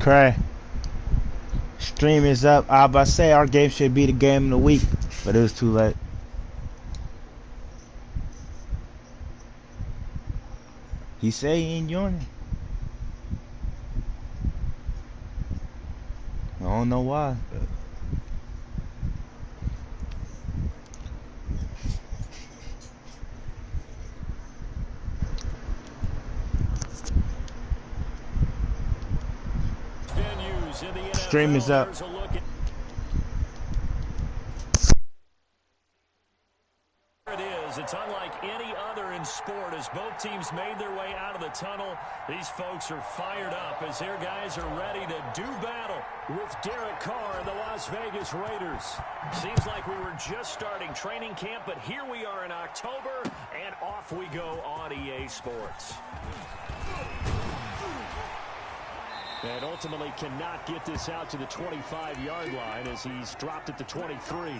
Cray. Stream is up. I was about to say our game should be the game of the week, but it was too late. He said he ain't joining. I don't know why. Stream is up. It's unlike any other in sport as both teams made their way out of the tunnel. These folks are fired up as their guys are ready to do battle with Derek Carr and the Las Vegas Raiders. Seems like we were just starting training camp, but here we are in October, and off we go on EA Sports. And ultimately cannot get this out to the 25-yard line as he's dropped at the 23.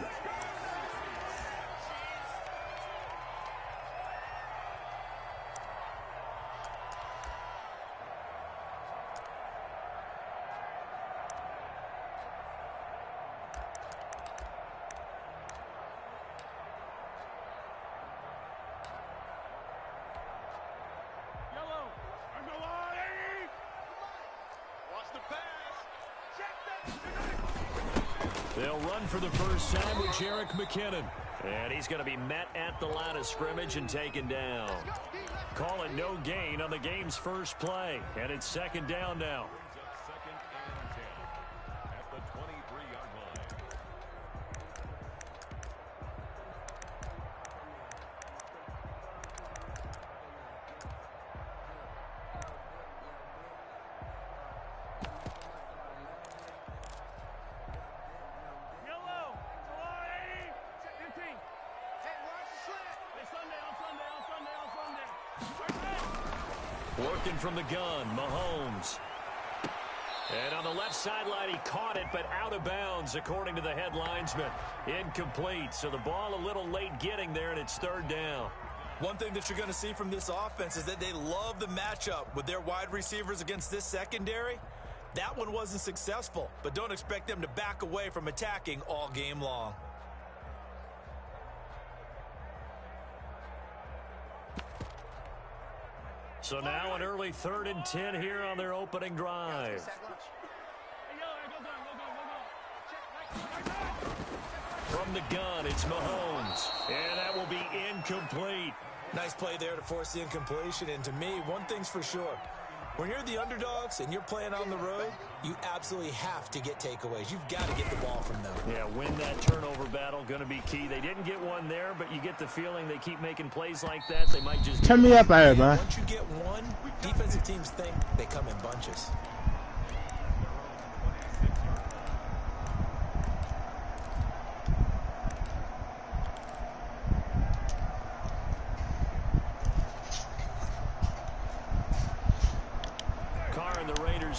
They'll run for the first time with Jerick McKinnon. And he's going to be met at the line of scrimmage and taken down. Call it no gain on the game's first play. And it's second down now. Second and 10 at the 23-yard line. Working from the gun, Mahomes. And on the left sideline, he caught it, but out of bounds, according to the head linesman. Incomplete, so the ball a little late getting there, and it's third down. One thing that you're going to see from this offense is that they love the matchup with their wide receivers against this secondary. That one wasn't successful, but don't expect them to back away from attacking all game long. So now an early 3rd and 10 here on their opening drive. From the gun, it's Mahomes. And that will be incomplete. Nice play there to force the incompletion. And to me, one thing's for sure. When you're the underdogs and you're playing on the road, you absolutely have to get takeaways. You've got to get the ball from them. Yeah, win that turnover battle, going to be key. They didn't get one there, but you get the feeling they keep making plays like that. They might just... Turn me up out here, man. Once you get one, defensive teams think they come in bunches.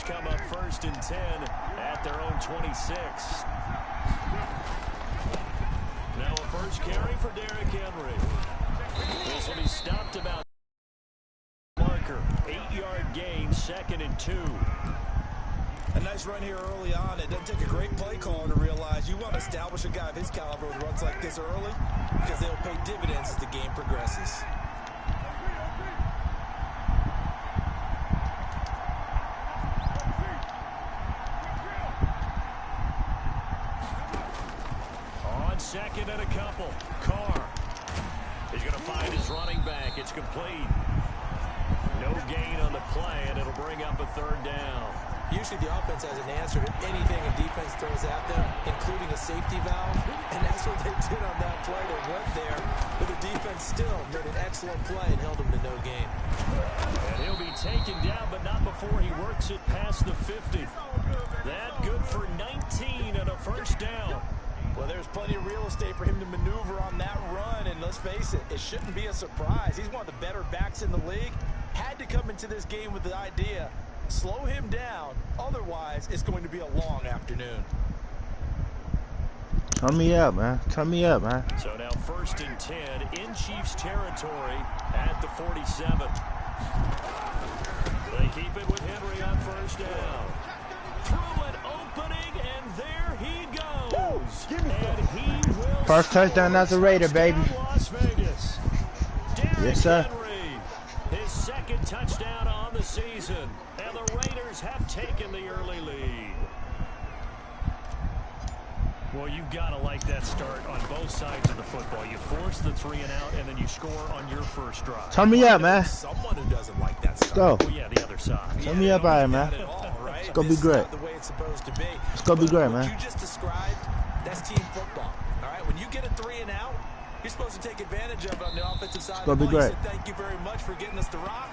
Come up 1st and 10 at their own 26. Now a first carry for Derrick Henry. This will be stopped about marker. 8-yard gain, 2nd and 2. A nice run here early on. It doesn't take a great play caller to realize you want to establish a guy of his caliber with runs like this early because they'll pay dividends as the game progresses. Second and a couple. Carr. He's going to find his running back. It's complete. No gain on the play, and it'll bring up a 3rd down. Usually the offense has an answer to anything a defense throws at them, including a safety valve. And that's what they did on that play. They went there, but the defense still made an excellent play and held them to no gain. And he'll be taken down, but not before he works it past the 50. That good for 19 and a first down. Well, there's plenty of real estate for him to maneuver on that run, and let's face it, it shouldn't be a surprise. He's one of the better backs in the league. Had to come into this game with the idea, slow him down, otherwise it's going to be a long afternoon. Turn me up, man. Turn me up, man. So now 1st and 10 in Chiefs territory at the 47. They keep it with Henry on 1st down. First touchdown as a Raider, baby. Las Vegas. Yes, sir. Henry, his second touchdown on the season, and the Raiders have taken the early lead. Well, you've got to like that start on both sides of the football. You force the 3 and out, and then you score on your first drive. Turn me up, man. Someone who doesn't like that Let's start. go. Well, yeah, the other side. Turn me up out here, man. It's gonna be great. The way it's supposed to be. It's gonna be great, What man. you just described, that's team football. All right, when you get a 3 and out, you're supposed to take advantage of it on the offensive side. It's gonna be You great. said, thank you very much for getting us the rock.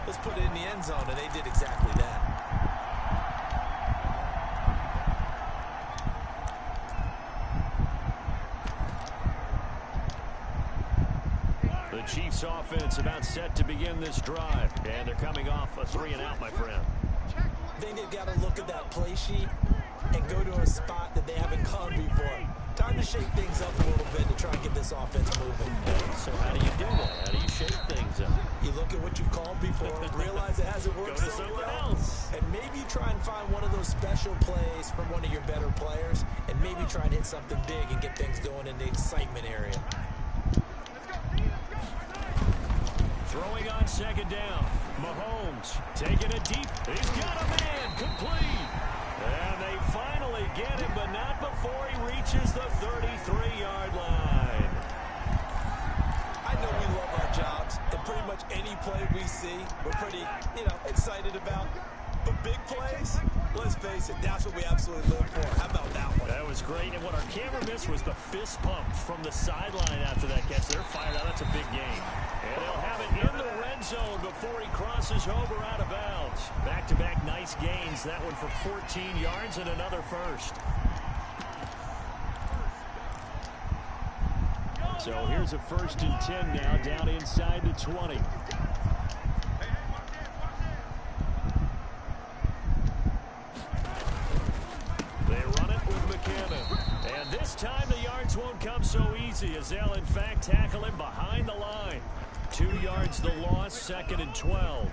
Let's put it in the end zone, and they did exactly that. The Chiefs offense about set to begin this drive, and they're coming off a 3 and out, my friend. I think they've got to look at that play sheet and go to a spot that they haven't gone before. Time to shake things up a little bit to try and get this offense moving. So how do you do that? How do you shake things up? You look at what you've called before, realize it hasn't worked Go to so something well, else. and maybe try and find one of those special plays from one of your better players, and maybe try and hit something big and get things going in the excitement area. Throwing on second down. Mahomes taking it deep. He's got a man complete. And they finally get him, but not before he reaches the 33-yard line. I know we love our jobs, and pretty much any play we see, we're pretty, excited about. But big plays, let's face it, that's what we absolutely live for. How about that one? That was great, and what our camera missed was the fist pump from the sideline after that catch. They're fired out. That's a big game. And they'll have it in the red zone before he crosses over out of bounds. Back-to-back nice gains. That one for 14 yards and another first. So here's a 1st and 10 now, down inside the 20. They run it with McKinnon. And this time the yards won't come so easy as they'll in fact tackle him behind the line. 2 yards the loss, 2nd and 12.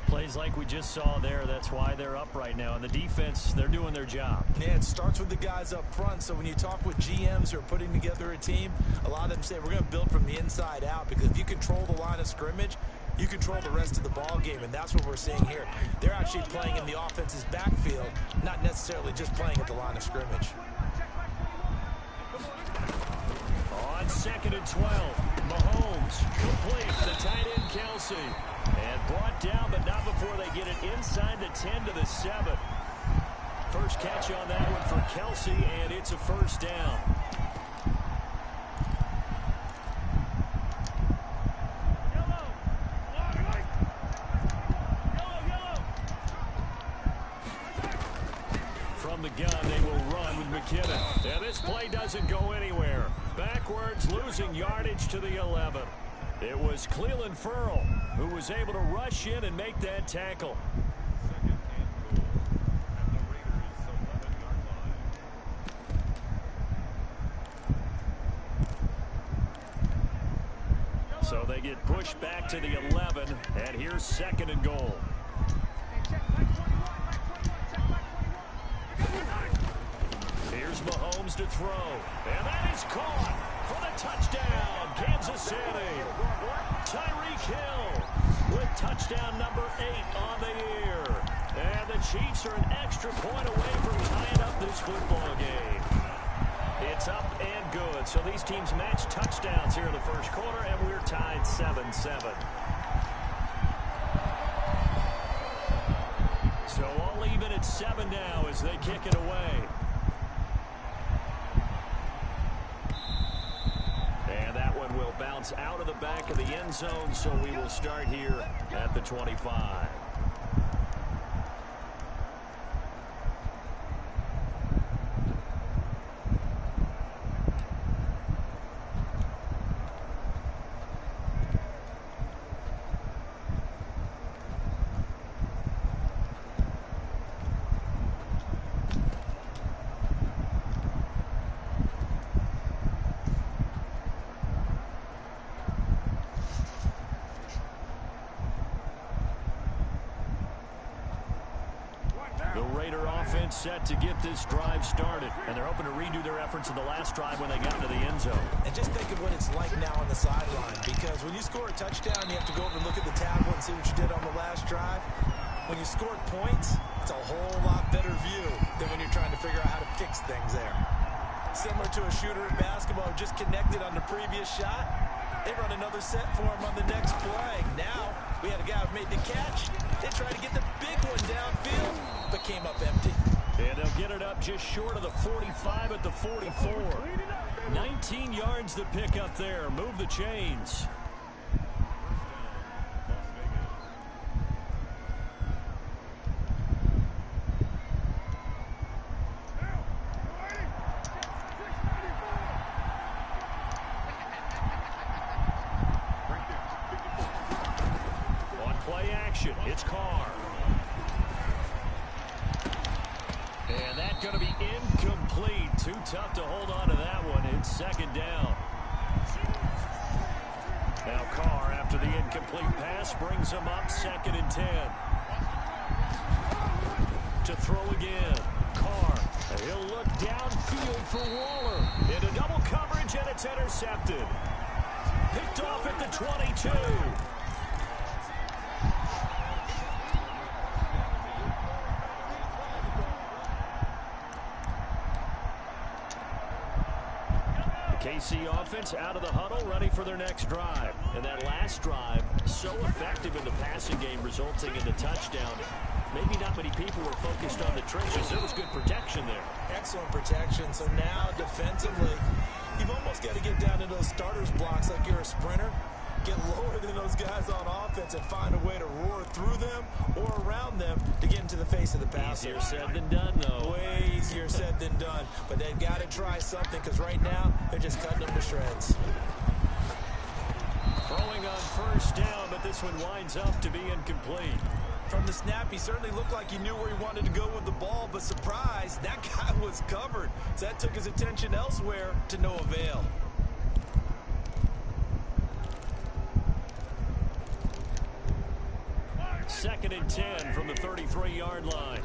Plays like we just saw there, that's why they're up right now. And the defense, they're doing their job. Yeah, it starts with the guys up front. So when you talk with GMs who are putting together a team, a lot of them say we're going to build from the inside out, because if you control the line of scrimmage, you control the rest of the ball game, and that's what we're seeing here. They're actually playing in the offense's backfield, not necessarily just playing at the line of scrimmage. On 2nd and 12, Mahomes complete the tight end Kelsey. And brought down, but not before they get it inside the 10 to the 7. First catch on that one for Kelsey, and it's a 1st down. From the gun, they will run with McKinnon. And this play doesn't go anywhere. Backwards, losing yardage to the 11. It was Cleveland Ferrell who was able to rush in and make that tackle. So they get pushed back to the 11, and here's 2nd and goal. Here's Mahomes to throw, and that is caught for the touchdown, Kansas City. Tyreek Hill with touchdown number 8 on the year. And the Chiefs are an extra point away from tying up this football game. It's up and good. So these teams match touchdowns here in the first quarter, and we're tied 7-7. So all even at 7 now as they kick it away. And that one will bounce out of the back of the end zone, so we will start here at the 25. The Raider offense set to get this drive started. And they're hoping to redo their efforts in the last drive when they got into the end zone. And just think of what it's like now on the sideline. Because when you score a touchdown, you have to go over and look at the tablet and see what you did on the last drive. When you scored points, it's a whole lot better view than when you're trying to figure out how to fix things there. Similar to a shooter in basketball who just connected on the previous shot. They run another set for him on the next play. Now, we had a guy who made the catch. They tried to get the big one downfield, but came up empty. And they'll get it up just short of the 45 at the 44. 19 yards to pick up there. Move the chains. It's Carr. And that's going to be incomplete. Too tough to hold on to that one. It's second down. Now Carr, after the incomplete pass, brings him up 2nd and 10. To throw again. Carr. He'll look downfield for Waller. Into double coverage, and it's intercepted. Picked off at the 22. KC offense out of the huddle, ready for their next drive. And that last drive, so effective in the passing game, resulting in the touchdown. Maybe not many people were focused on the trenches. There was good protection there. Excellent protection. So now, defensively, you've almost got to get down to those starters blocks like you're a sprinter. Get lower than those guys on offense and find a way to roar through them or around them to get into the face of the passer. Easier said than done, though. Way easier said than done. But they've got to try something because right now they're just cutting them to shreds. Throwing on first down, but this one winds up to be incomplete. From the snap, he certainly looked like he knew where he wanted to go with the ball, but surprise, that guy was covered. So that took his attention elsewhere to no avail. Second and 10 from the 33-yard line.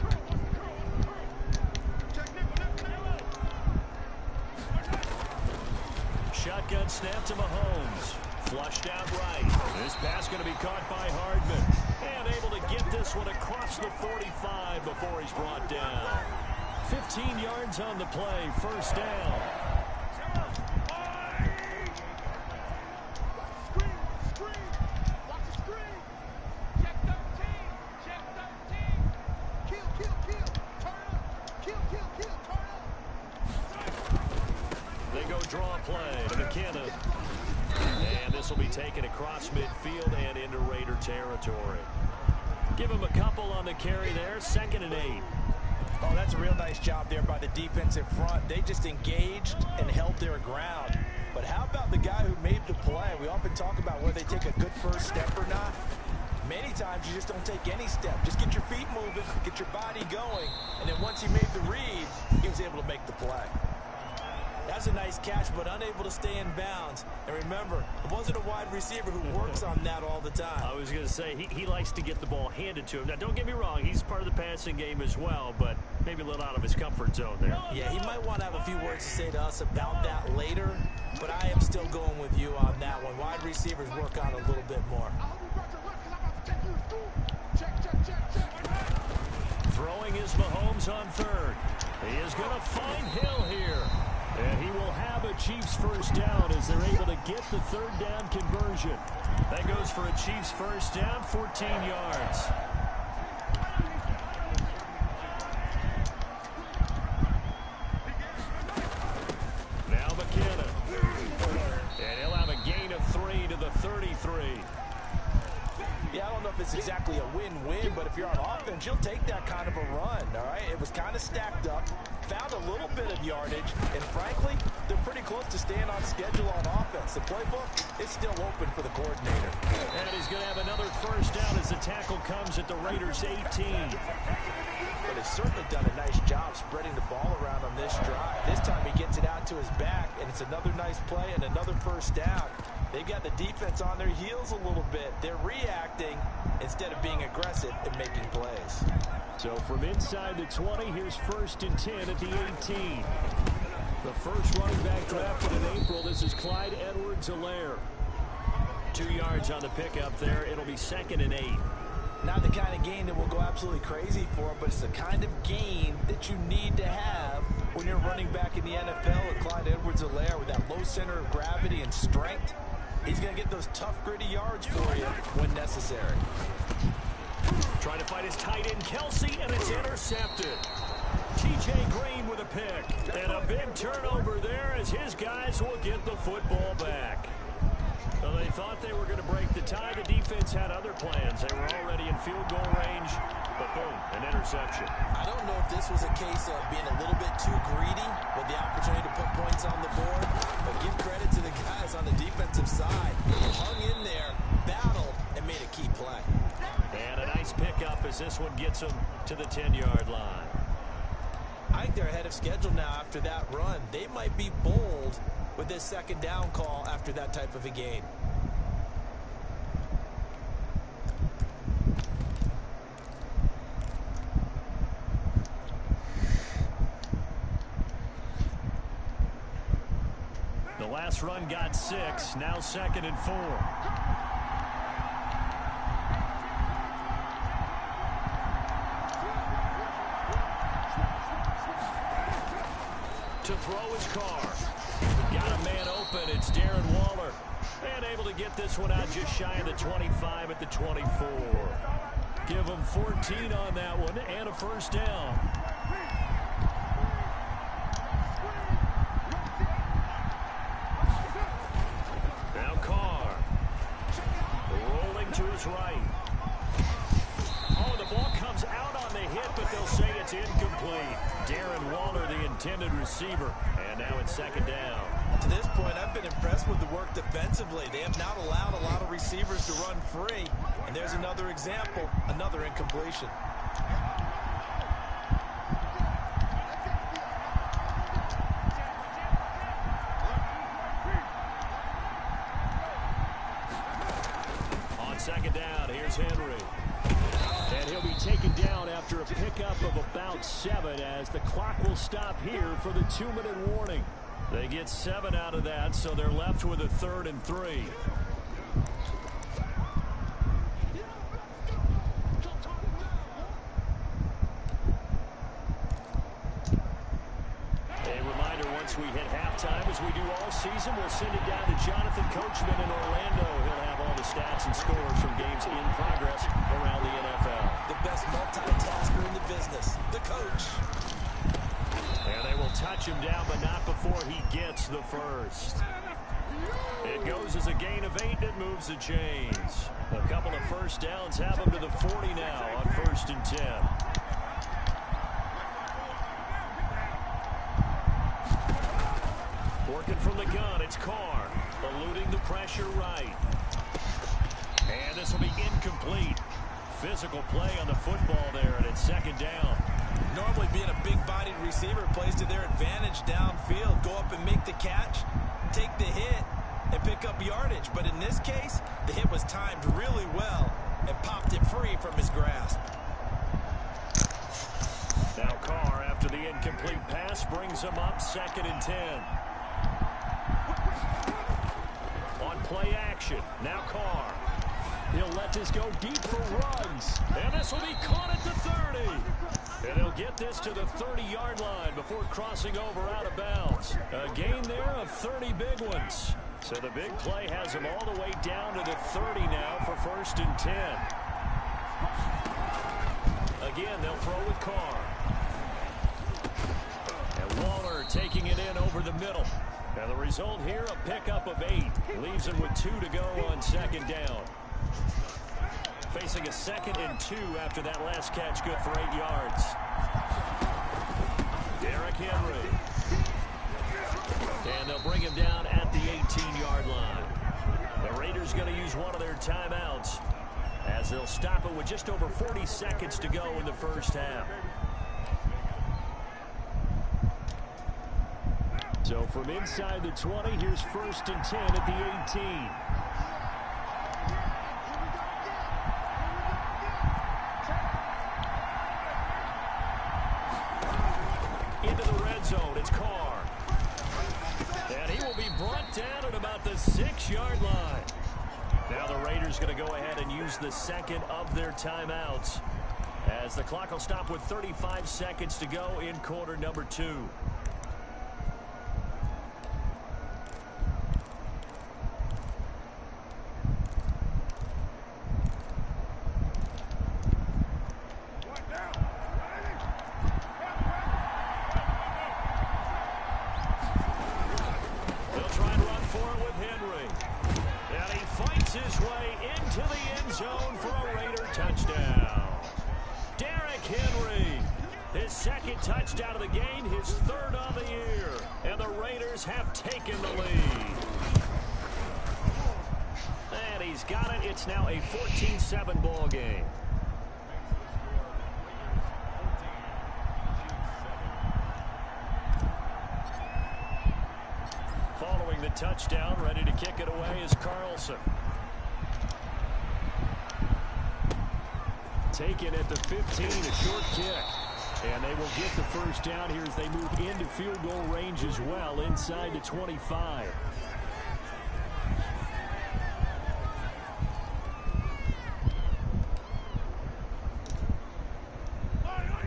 Shotgun snap to Mahomes. Flushed out right. This pass going to be caught by Hardman. And able to get this one across the 45 before he's brought down. 15 yards on the play. First down. Will be taken across midfield and into Raider territory. Give him a couple on the carry there. 2nd and 8. Oh, that's a real nice job there by the defensive front. They just engaged and held their ground. But how about the guy who made the play? We often talk about whether they take a good first step or not. Many times you just don't take any step. Just get your feet moving, get your body going, and then once he made the read, he was able to make the play. That's a nice catch, but unable to stay in bounds. And remember, it wasn't a wide receiver who works on that all the time. I was going to say, he likes to get the ball handed to him. Now, don't get me wrong, he's part of the passing game as well, but maybe a little out of his comfort zone there. Yeah, he might want to have a few words to say to us about that later, but I am still going with you on that one. Wide receivers work on a little bit more. Throwing is Mahomes on 3rd. He is going to find Hill here. And he will have a Chiefs first down as they're able to get the 3rd down conversion. That goes for a Chiefs first down, 14 yards. Now McKinnon. And he'll have a gain of 3 to the 33. Yeah, I don't know if it's exactly a win-win, but if you're on offense, you'll take that kind of a run, all right? It was kind of stacked up, found a little bit of yardage, and frankly, they're pretty close to staying on schedule on offense. The playbook is still open for the coordinator. And he's going to have another first down as the tackle comes at the Raiders' 18. But he's certainly done a nice job spreading the ball around on this drive. This time he gets it out to his back, and it's another nice play and another first down. They've got the defense on their heels a little bit. They're reacting instead of being aggressive and making plays. So from inside the 20, here's 1st and 10 at the 18. The first running back drafted in April. This is Clyde Edwards-Helaire. 2 yards on the pickup there. It'll be 2nd and 8. Not the kind of gain that will go absolutely crazy for, but it's the kind of gain that you need to have when you're running back in the NFL with Clyde Edwards-Helaire with that low center of gravity and strength. He's going to get those tough, gritty yards for you when necessary. Trying to fight his tight end, Kelsey, and it's intercepted. T.J. Green with a pick. And a big turnover there as his guys will get the football back. Well, they thought they were going to break the tie. The defense had other plans. They were already in field goal range, but boom, an interception. I don't know if this was a case of being a little bit too greedy with the opportunity to put points on the board, but give credit to the guys on the defensive side. They hung in there, battled, and made a key play. And a nice pickup as this one gets them to the 10-yard line. I think they're ahead of schedule now after that run. They might be bold with this 2nd down call after that type of a gain. The last run got 6, now 2nd and 4. To throw his car. Got a man open. It's Darren Waller. And able to get this one out just shy of the 25 at the 24. Give him 14 on that one and a 1st down. Now Carr. Rolling to his right. Oh, the ball comes out on the hit, but they'll say it's incomplete. Darren Waller, the intended receiver. And now it's 2nd down. To this point, I've been impressed with the work defensively. They have not allowed a lot of receivers to run free. And there's another example, another incompletion. On 2nd down, here's Henry. And he'll be taken down after a pickup of about 7 as the clock will stop here for the 2-minute warning. They get 7 out of that, so they're left with a 3rd and 3. A reminder, once we hit halftime, as we do all season, we'll send it down to Jonathan Coachman in Orlando. He'll have all the stats and scores from games in progress around the NFL. The best multitasker in the business, the coach. And they will touch him down, but not before he gets the 1st. It goes as a gain of 8 that moves the chains. A couple of 1st downs have him to the 40 now on 1st and 10. Working from the gun, it's Carr. Eluding the pressure right. And this will be incomplete. Physical play on the football there, and it's 2nd down. Normally being a big-bodied receiver plays to their advantage downfield. Go up and make the catch, take the hit, and pick up yardage. But in this case, the hit was timed really well and popped it free from his grasp. Now Carr, after the incomplete pass, brings him up 2nd and 10. On play action, now Carr. He'll let this go deep for runs. And this will be caught at the 30. And he'll get this to the 30-yard line before crossing over out of bounds. A gain there of 30 big ones. So the big play has him all the way down to the 30 now for 1st and 10. Again, they'll throw with Carr. And Waller taking it in over the middle. And the result here, a pickup of 8. Leaves him with 2 to go on 2nd down. Facing a 2nd and 2 after that last catch, good for 8 yards. Derrick Henry. And they'll bring him down at the 18-yard line. The Raiders going to use one of their timeouts as they'll stop it with just over 40 seconds to go in the 1st half. So from inside the 20, here's 1st and 10 at the 18. Into the red zone, it's Carr. And he will be brought down at about the 6-yard line. Now the Raiders going to go ahead and use the second of their timeouts, as the clock will stop with 35 seconds to go in quarter number 2. His way into the end zone for a Raider touchdown. Derrick Henry, his 2nd touchdown of the game, his 3rd of the year. And the Raiders have taken the lead. And he's got it. It's now a 14-7 ball game. Following the touchdown, ready to kick it away is Carlson. Taken at the 15, a short kick. And they will get the first down here as they move into field goal range as well, inside the 25.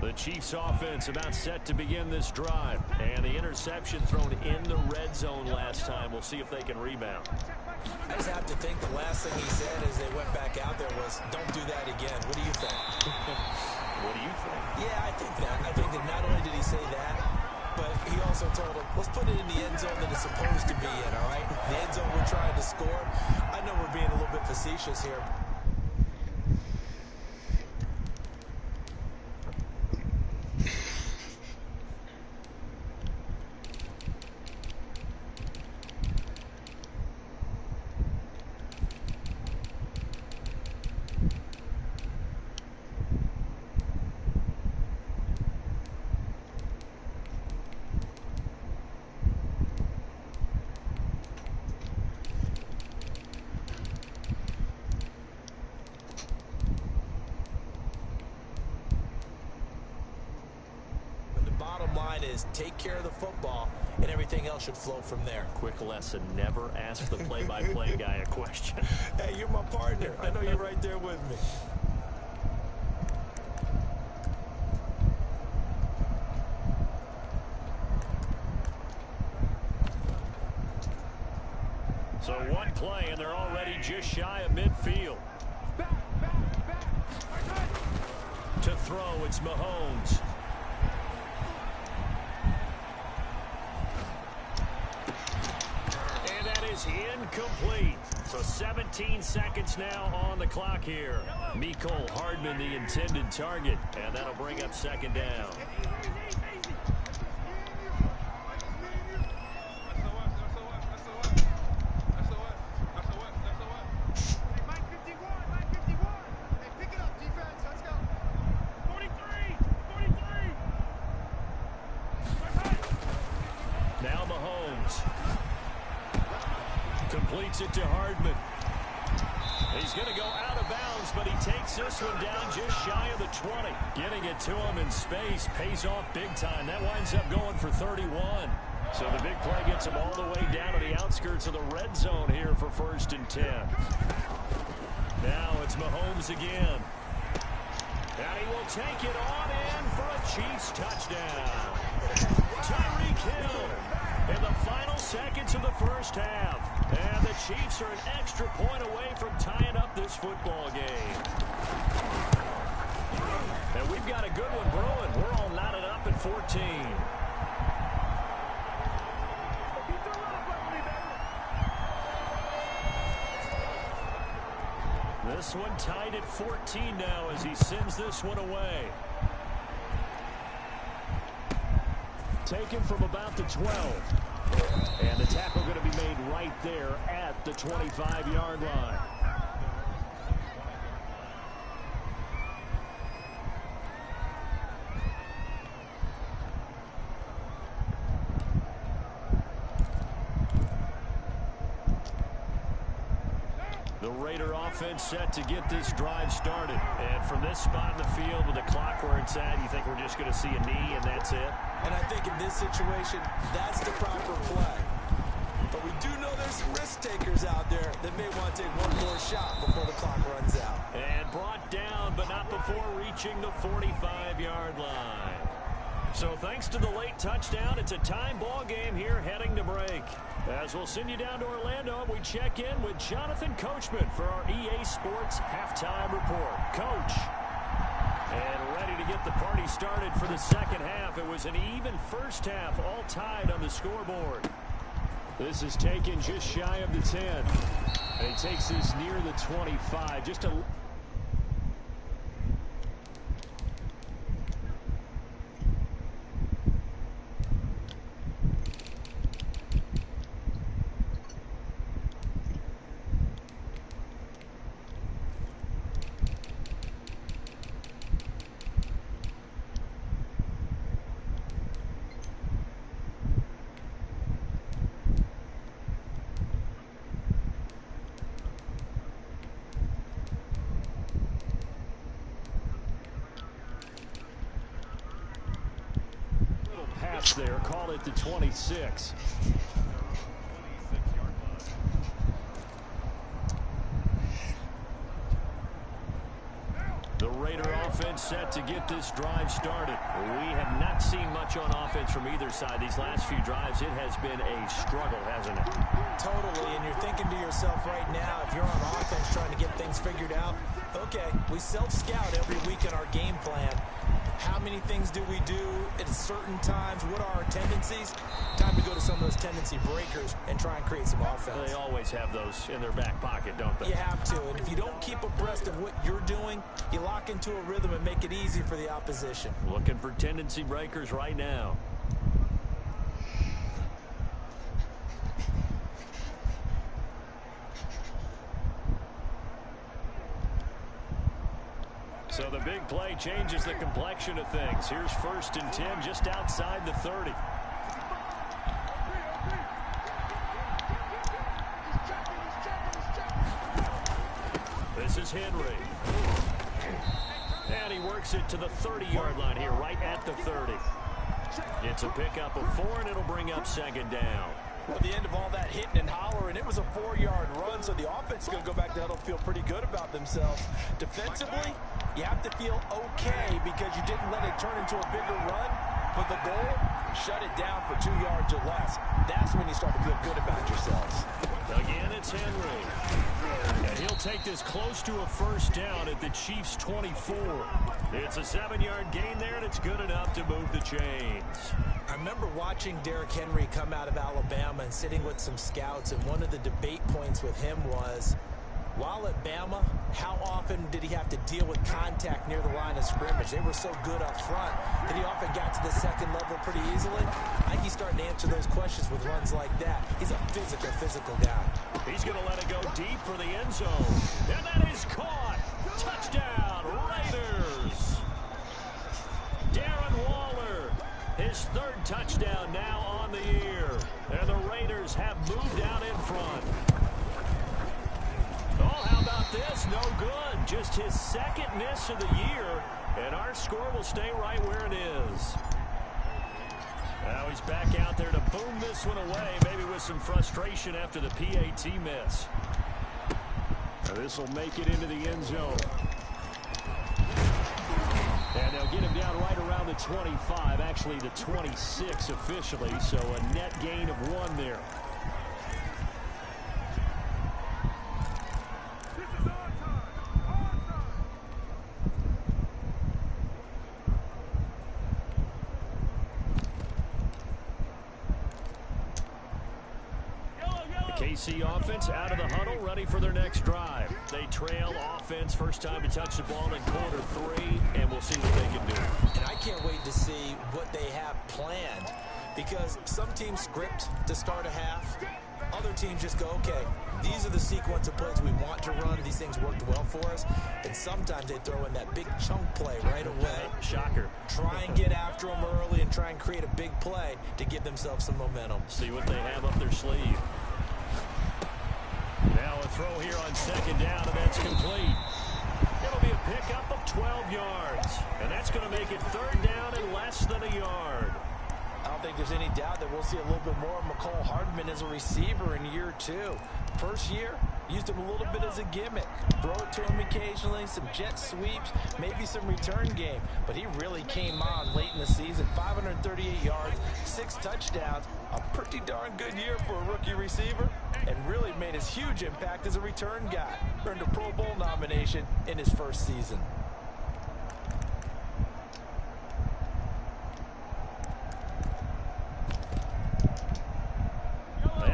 The Chiefs offense about set to begin this drive. And the interception thrown in the red zone last time. We'll see if they can rebound. I just have to think the last thing he said as they went back out there was, don't do that again. What do you think? What do you think? Yeah, I think that. I think that not only did he say that, but he also told him, let's put it in the end zone that it's supposed to be in, all right? The end zone we're trying to score. I know we're being a little bit facetious here. Is take care of the football, and everything else should flow from there. Quick lesson, never ask the play-by-play guy a question. Hey, you're my partner. I know you're right there with me. So one play, and they're already just shy of midfield. To throw, it's Mahomes. Is incomplete. So 17 seconds now on the clock here. Mecole Hardman the intended target, and that'll bring up 2nd down. Now Mahomes completes it to Hardman. He's going to go out of bounds, but he takes this one down just shy of the 20. Getting it to him in space pays off big time. That winds up going for 31. So the big play gets him all the way down to the outskirts of the red zone here for 1st and 10. Now it's Mahomes again. And he will take it on in for a Chiefs touchdown. Tyreek Hill in the final seconds of the first half. And the Chiefs are an extra point away from tying up this football game. And we've got a good one brewing. We're all knotted up at 14. This one tied at 14 now as he sends this one away. Taken from about the 12. And the tackle going to be made right there at the 25-yard line. The Raider offense set to get this drive started. And from this spot in the field with the clock where it's at, you think we're just going to see a knee and that's it? And I think in this situation, that's the proper play. But we do know there's some risk takers out there that may want to take one more shot before the clock runs out. And brought down, but not before reaching the 45-yard line. So thanks to the late touchdown, it's a time ball game here heading to break. As we'll send you down to Orlando, we check in with Jonathan Coachman for our EA Sports Halftime Report. Coach. And ready to get the party started for the second half. It was an even first half, all tied on the scoreboard. This is taken just shy of the 10. And he takes this near the 25. Just a... there, call it the 26. The Raider offense set to get this drive started. We have not seen much on offense from either side. These last few drives, it has been a struggle, hasn't it? Totally, and you're thinking to yourself right now, if you're on offense trying to get things figured out, okay, we self-scout every week in our game plan. How many things do we do at certain times? What are our tendencies? Time to go to some of those tendency breakers and try and create some offense. They always have those in their back pocket, don't they? You have to, and if you don't keep abreast of what you're doing, you lock into a rhythm and make it easy for the opposition. Looking for tendency breakers right now. So the big play changes the complexion of things. Here's 1st and 10 just outside the 30. This is Henry. And he works it to the 30-yard line here, right at the 30. It's a pickup of 4, and it'll bring up 2nd down. Well, at the end of all that hitting and hollering, it was a 4-yard run, so the offense is going to go back to huddle, feel pretty good about themselves. Defensively, you have to feel okay because you didn't let it turn into a bigger run, but the goal, shut it down for 2 yards or less. That's when you start to feel good about yourselves. Again, it's Henry. And he'll take this close to a 1st down at the Chiefs' 24. It's a 7-yard gain there, and it's good enough to move the chains. I remember watching Derrick Henry come out of Alabama and sitting with some scouts, and one of the debate points with him was, while at Bama, how often did he have to deal with contact near the line of scrimmage? They were so good up front that he often got to the second level pretty easily. I think he's starting to answer those questions with runs like that. He's a physical guy. He's going to let it go deep for the end zone. And that is caught. Touchdown, Raiders. Darren Waller, his 3rd touchdown now on the year. And the Raiders have moved out in front. Oh, how about this? No good. Just his 2nd miss of the year, and our score will stay right where it is. Now he's back out there to boom this one away, maybe with some frustration after the PAT miss. Now this will make it into the end zone. And they'll get him down right around the 25, actually the 26 officially, so a net gain of 1 there. KC offense out of the huddle, ready for their next drive. They trail offense, first time to touch the ball in Q3, and we'll see what they can do. And I can't wait to see what they have planned, because some teams script to start a half. Other teams just go, okay, these are the sequence of plays we want to run. These things worked well for us. And sometimes they throw in that big chunk play right away. Shocker. Try and get after them early and try and create a big play to give themselves some momentum. See what they have up their sleeve. Now a throw here on second down, and that's complete. It'll be a pickup of 12 yards, and that's going to make it third down and less than a yard. I don't think there's any doubt that we'll see a little bit more of McCole Hardman as a receiver in year 2. First year, used him a little bit as a gimmick. Throw it to him occasionally, some jet sweeps, maybe some return game. But he really came on late in the season. 538 yards, 6 touchdowns. A pretty darn good year for a rookie receiver. And really made his huge impact as a return guy. Earned a Pro Bowl nomination in his first season.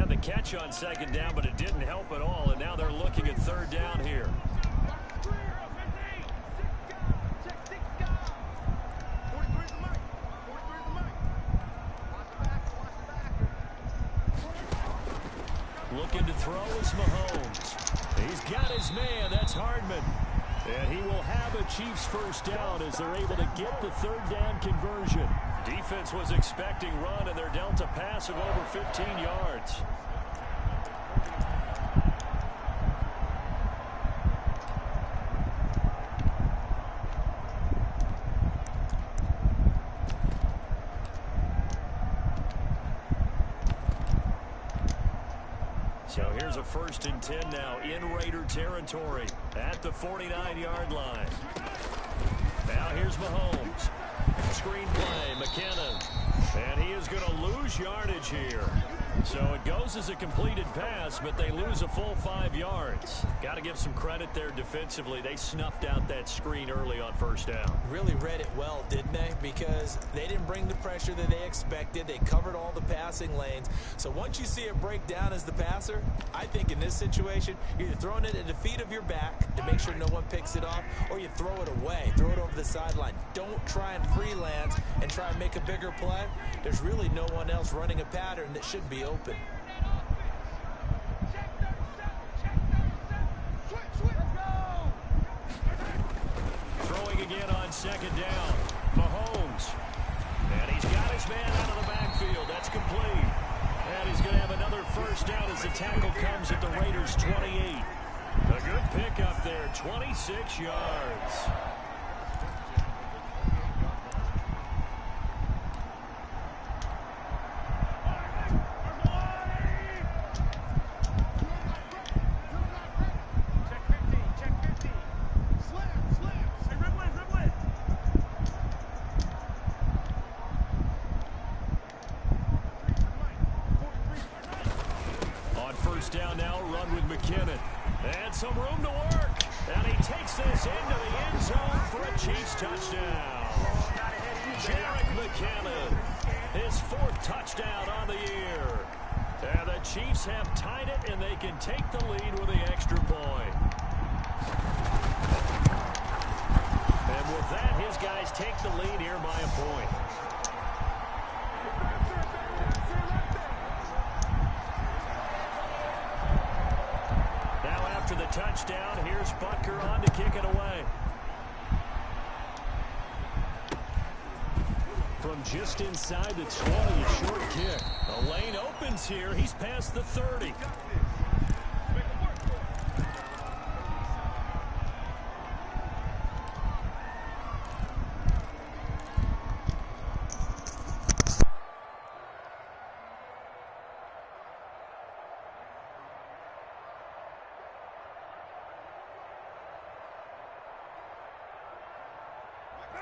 The catch on second down, but it didn't help at all, and now they're looking at third down here. Looking to throw is Mahomes. He's got his man. That's Hardman. And he will have a Chiefs first down as they're able to get the third down conversion. Defense was expecting run, and they're dealt a pass of over 15 yards. So here's a 1st and 10 now in Raider territory at the 49-yard line. Now here's Mahomes. Screen play, McKinnon. And he is going to lose yardage here. So it goes as a completed pass, but they lose a full 5 yards. Got to give some credit there defensively. They snuffed out that screen early on first down. Really read it well, didn't they? Because they didn't bring the pressure that they expected. They covered all the passing lanes. So once you see it break down as the passer, I think in this situation, you're either throwing it at the feet of your back to make sure no one picks it off, or you throw it away, throw it over the sideline. Don't try and freelance and try and make a bigger play. There's really no one else running a pattern that should be open. Throwing again on second down. Mahomes. And he's got his man out of the backfield. That's complete. And he's going to have another first down as the tackle comes at the Raiders' 28. A good pickup there, 26 yards. Down now, run with McKinnon. And some room to work. And he takes this into the end zone for a Chiefs touchdown. Jerick McKinnon, his 4th touchdown on the year. And the Chiefs have tied it, and they can take the lead with the extra point. And with that, his guys take the lead here by a point. After the touchdown, here's Butker on to kick it away. From just inside the 20, a short kick. The lane opens here. He's past the 30.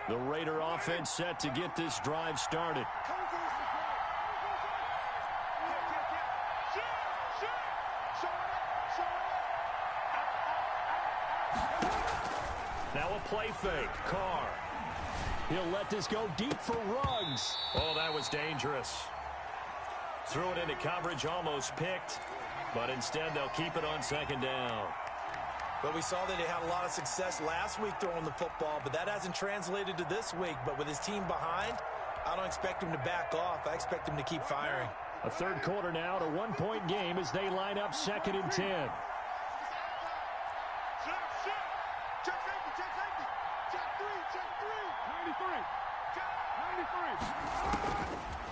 The Raider offense set to get this drive started. Now a play fake. Carr. He'll let this go deep for Ruggs. Oh, that was dangerous. Threw it into coverage, almost picked. But instead, they'll keep it on second down. But we saw that he had a lot of success last week throwing the football, but that hasn't translated to this week. But with his team behind, I don't expect him to back off. I expect him to keep firing. A third quarter now, to 1-point game as they line up 2nd and 10.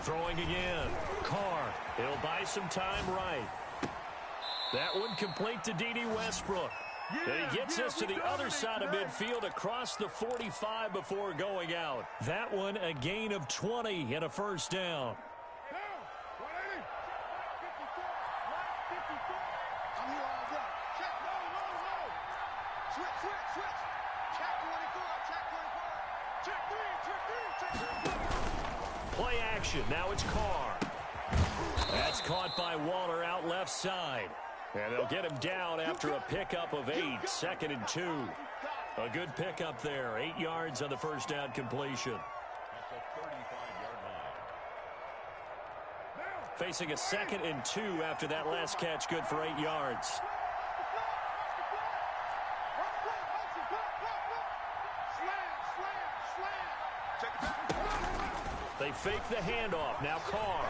Throwing again. Carr. He'll buy some time right. That one complete to D.D. Westbrook. And he gets us to the other side of midfield across the 45 before going out. That one a gain of 20 and a first down. Play action. Now it's Carr. That's caught by Waller out left side. And they'll get him down after a pickup of 8, 2nd and 2. A good pickup there. 8 yards on the first down completion. Facing a 2nd and 2 after that last catch, good for 8 yards. They fake the handoff. Now Carr.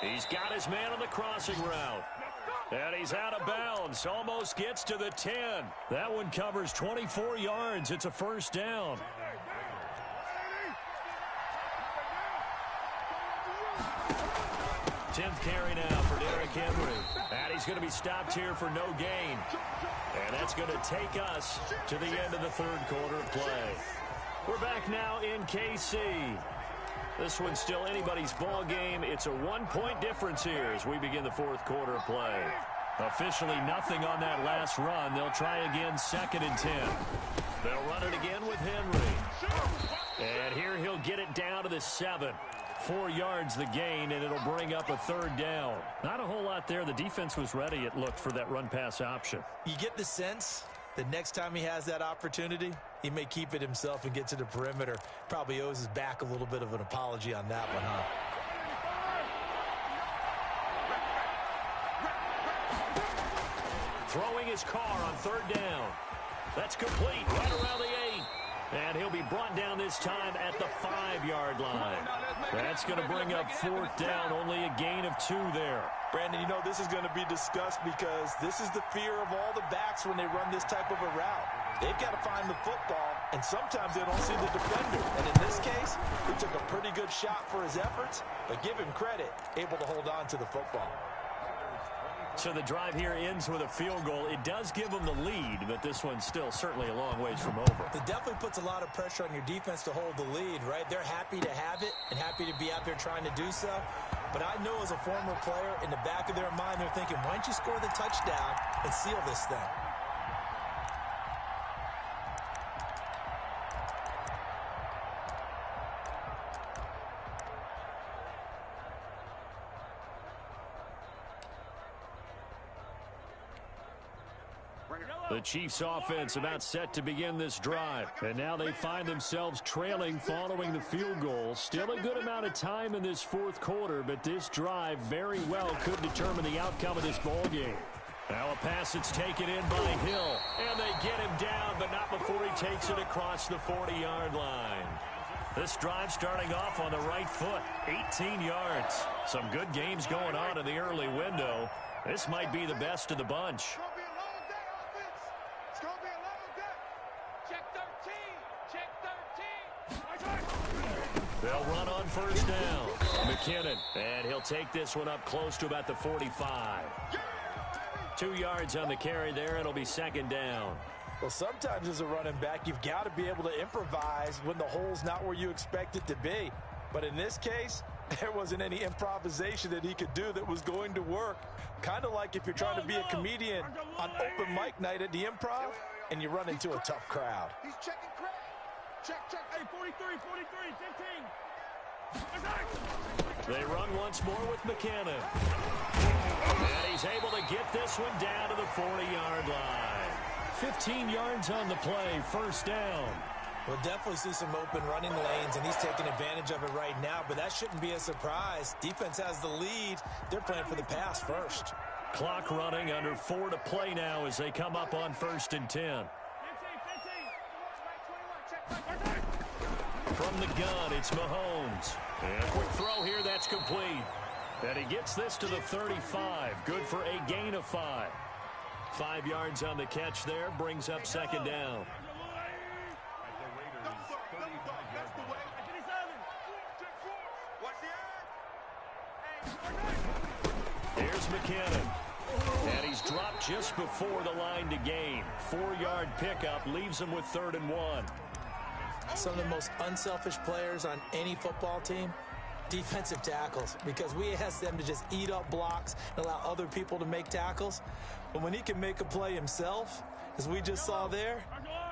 He's got his man on the crossing route. And he's out of bounds. Almost gets to the 10. That one covers 24 yards. It's a first down. Tenth carry now for Derrick Henry. And he's going to be stopped here for no gain. And that's going to take us to the end of the third quarter of play. We're back now in KC. This one's still anybody's ball game. It's a 1-point difference here as we begin the fourth quarter of play. Officially nothing on that last run. They'll try again, 2nd and 10. They'll run it again with Henry. And here he'll get it down to the 7. 4 yards the gain, and it'll bring up a third down. Not a whole lot there. The defense was ready, it looked, for that run-pass option. You get the sense that next time he has that opportunity, he may keep it himself and get to the perimeter. Probably owes his back a little bit of an apology on that one, huh? Throwing his car on third down. That's complete right around the 8. And he'll be brought down this time at the 5-yard line. That's going to bring up fourth down. Only a gain of 2 there. Brandon, you know this is going to be discussed because this is the fear of all the backs when they run this type of a route. They've got to find the football, and sometimes they don't see the defender. And in this case, he took a pretty good shot for his efforts, but give him credit, able to hold on to the football. So the drive here ends with a field goal. It does give them the lead, but this one's still certainly a long ways from over. It definitely puts a lot of pressure on your defense to hold the lead, right? They're happy to have it and happy to be out there trying to do so. But I know as a former player, in the back of their mind, they're thinking, why don't you score the touchdown and seal this thing? The Chiefs offense about set to begin this drive. And now they find themselves trailing following the field goal. Still a good amount of time in this fourth quarter, but this drive very well could determine the outcome of this ball game. Now a pass that's taken in by Hill. And they get him down, but not before he takes it across the 40-yard line. This drive starting off on the right foot, 18 yards. Some good games going on in the early window. This might be the best of the bunch. They'll run on first down. McKinnon, and he'll take this one up close to about the 45. 2 yards on the carry there. It'll be second down. Well, sometimes as a running back, you've got to be able to improvise when the hole's not where you expect it to be. But in this case, there wasn't any improvisation that he could do that was going to work. Kind of like if you're trying to be a comedian on open mic night at the Improv and you run into a tough crowd. He's checking crack. Check. Hey, 43, 15. They run once more with McKinnon. And he's able to get this one down to the 40-yard line. 15 yards on the play, first down. We'll definitely see some open running lanes, and he's taking advantage of it right now, but that shouldn't be a surprise. Defense has the lead. They're playing for the pass first. Clock running, under 4 to play now as they come up on 1st and 10. From the gun, it's Mahomes. And a quick throw here, that's complete. And he gets this to the 35. Good for a gain of 5. 5 yards on the catch there, brings up second down. Here's McKinnon. And he's dropped just before the line to gain. 4-yard pickup leaves him with 3rd and 1. Some of the most unselfish players on any football team, defensive tackles, because we ask them to just eat up blocks and allow other people to make tackles. But when he can make a play himself, as we just saw there,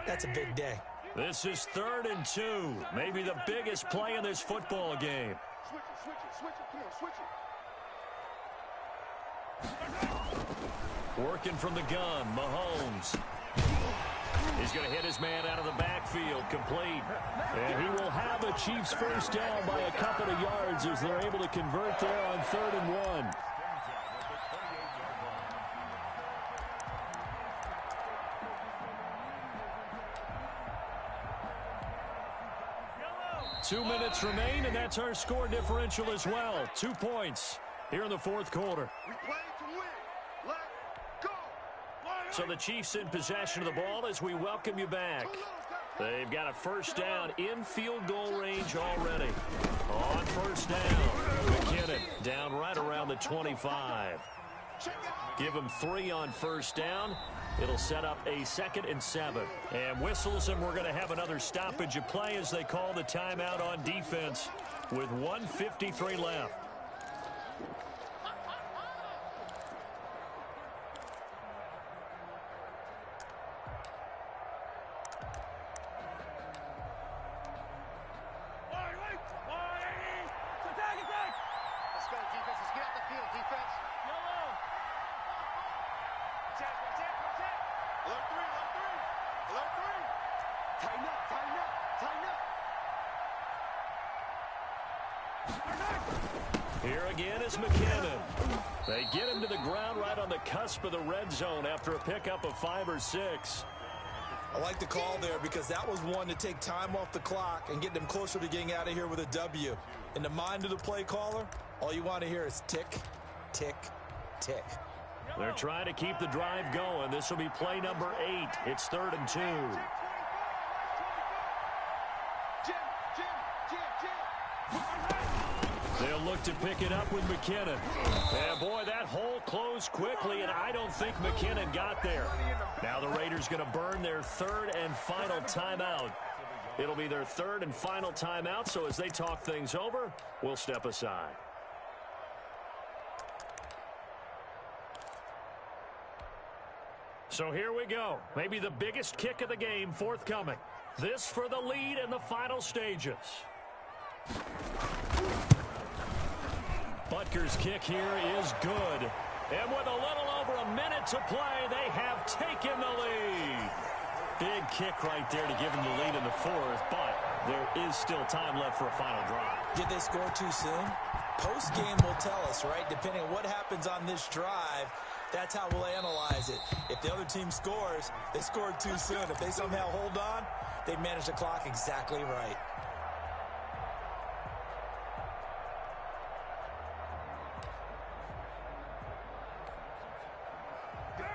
that's a big day. This is 3rd and 2. Maybe the biggest play in this football game. Switch it. Come on, switch it. Working from the gun, Mahomes. He's going to hit his man out of the backfield, complete. And he will have a Chiefs first down by a couple of yards as they're able to convert there on 3rd and 1. Two minutes remain, and that's our score differential as well. 2 points here in the 4th quarter. We play to win. Let's go. So the Chiefs in possession of the ball as we welcome you back. They've got a first down in field goal range already. On first down, McKinnon down right around the 25. Give him 3 on first down. It'll set up a 2nd and 7. And whistles, and we're going to have another stoppage of play as they call the timeout on defense with 1:53 left. Let's go, defense. Let's get off the field, defense. Check. Alert 3. Tighten up. Here again is McKinnon. They get him to the ground right on the cusp of the red zone after a pickup of 5 or 6. I like the call there because that was one to take time off the clock and get them closer to getting out of here with a W. In the mind of the play caller, all you want to hear is tick, tick, tick. They're trying to keep the drive going. This will be play number 8. It's 3rd and 2. They'll look to pick it up with McKinnon. And boy, that hole closed quickly, and I don't think McKinnon got there. Now the Raiders going to burn their 3rd and final timeout. It'll be their 3rd and final timeout, so as they talk things over, we'll step aside. So here we go. Maybe the biggest kick of the game forthcoming. This for the lead in the final stages. Butker's kick here is good. And with a little over a minute to play, they have taken the lead. Big kick right there to give them the lead in the 4th, but there is still time left for a final drive. Did they score too soon? Post-game will tell us, right? Depending on what happens on this drive, that's how we'll analyze it. If the other team scores, they scored too soon. If they somehow hold on, they manage the clock exactly right.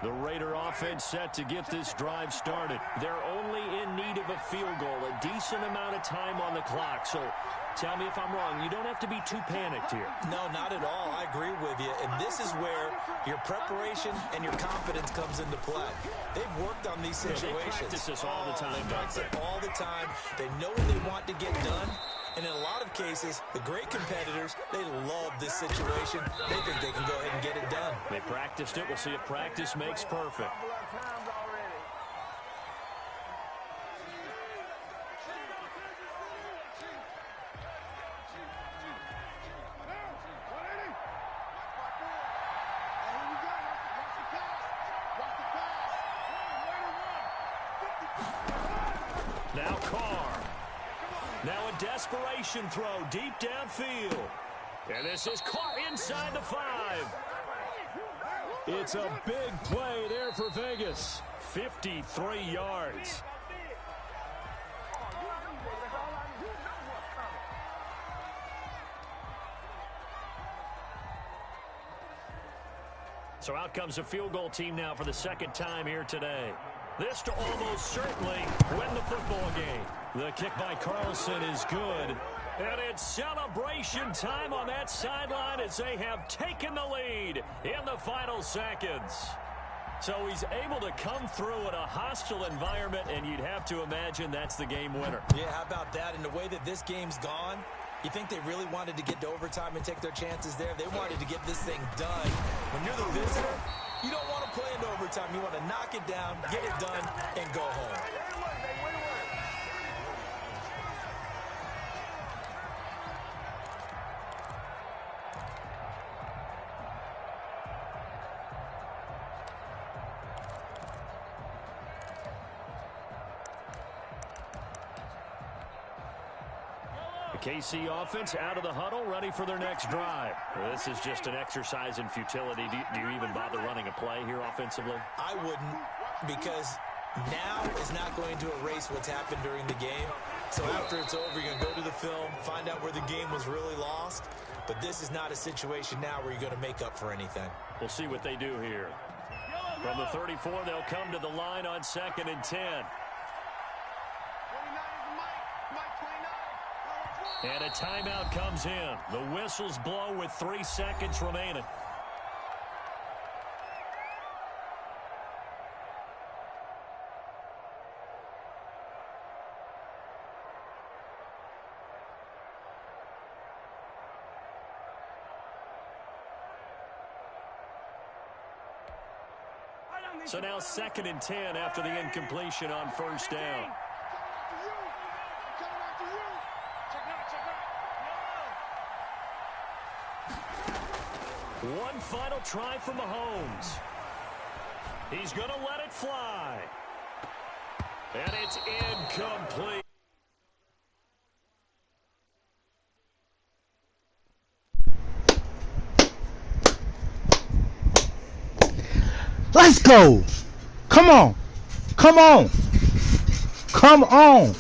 The Raider offense set to get this drive started. They're only in need of a field goal, a decent amount of time on the clock. So tell me if I'm wrong. You don't have to be too panicked here. No, not at all. I agree with you. And this is where your preparation and your confidence comes into play. They've worked on these situations. They practice this all the time. They practice it all the time. They know what they want to get done. And in a lot of cases, the great competitors, they love this situation. They think they can go ahead and get it done. They practiced it. We'll see if practice makes perfect. Now Carr. Now a desperation throw deep downfield. And this is caught inside the 5. It's a big play there for Vegas. 53 yards. So out comes a field goal team now for the 2nd time here today. This to almost certainly win the football game. The kick by Carlson is good. And it's celebration time on that sideline as they have taken the lead in the final seconds. So he's able to come through in a hostile environment, and you'd have to imagine that's the game winner. Yeah, how about that? And the way that this game's gone, you think they really wanted to get to overtime and take their chances there? They wanted to get this thing done. When you're the visitor, you don't want to play into overtime. You want to knock it down, get it done, and go home. KC offense out of the huddle, ready for their next drive. This is just an exercise in futility. Do you even bother running a play here offensively? I wouldn't, because now is not going to erase what's happened during the game. So after it's over, you're going to go to the film, find out where the game was really lost. But this is not a situation now where you're going to make up for anything. We'll see what they do here. From the 34, they'll come to the line on 2nd and 10. And a timeout comes in. The whistles blow with 3 seconds remaining. So now 2nd and 10 after the incompletion on 1st down. One final try for Mahomes. He's going to let it fly. And it's incomplete. Let's go. Come on. Come on. Come on.